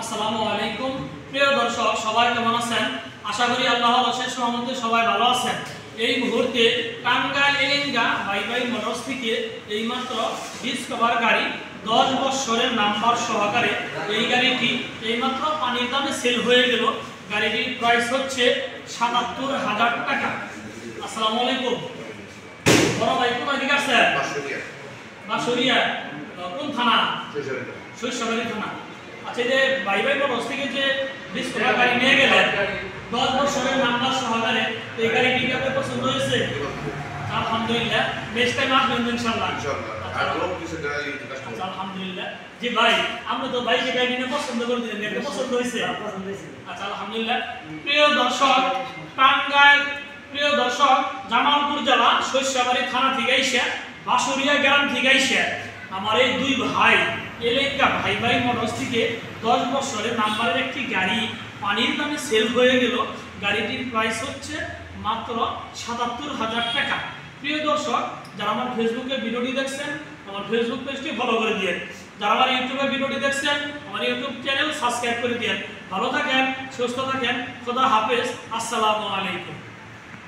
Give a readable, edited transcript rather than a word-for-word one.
আসসালামু আলাইকুম প্রিয় দর্শক, সবাই কেমন আছেন? আশা করি আল্লাহর অশেষ রহমতে সবাই ভালো আছেন। এই মুহূর্তে টাঙ্গাইল এলেঙ্গা ভাই মোটরস থেকে এইমাত্র ডিসকভার গাড়ি 10 বছরের নাম্বার সহকারে এই গাড়িটি এইমাত্র পানির দামে সেল হয়ে গেল। গাড়িটির প্রাইস হচ্ছে ৭৭,০০০ টাকা। আসসালামু আলাইকুম বড় ভাই, কোথায় দিকে আছেন? বাঁশরিয়া। কোন থানা? শৈশবাড়ি থানা। আচ্ছা, যে ভাই মোটরস থেকে যে ডিসকভার গাড়ি নিয়ে গেলেন 10 বছরের নাম্বার সহকারে, এই গাড়িটি কি আপনার পছন্দ হয়েছে? আলহামদুলিল্লাহ। নেক্সট টাইম আসবেন ইনশাআল্লাহ। আলহামদুলিল্লাহ। জি ভাই, আমরা তো ভাই যে গাড়ি নিয়ে পছন্দ করে দিলেন, এটা পছন্দ হয়েছে? আচ্ছা, আলহামদুলিল্লাহ। প্রিয় দর্শক, জামালপুর জেলা শৈশবাড়ি থানা থেকে এসে বাঁশরিয়া গ্রাম থেকে এসে আমার এই দুই ভাই এলেঙ্গা ভাই মোটরস থেকে 10 বছরের নাম্বারের একটি গাড়ি পানির দামে সেল হয়ে গেল। গাড়িটির প্রাইস হচ্ছে মাত্র ৭৭,০০০ টাকা। প্রিয় দর্শক, যারা আমার ফেসবুকে ভিডিওটি দেখছেন, আমার ফেসবুক পেজটি ফলো করে দিন। যারা আমার ইউটিউবে ভিডিওটি দেখছেন, আমার ইউটিউব চ্যানেল সাবস্ক্রাইব করে দিন। ভালো থাকেন, সুস্থ থাকেন। খোদা হাফেজ। আসসালামু আলাইকুম।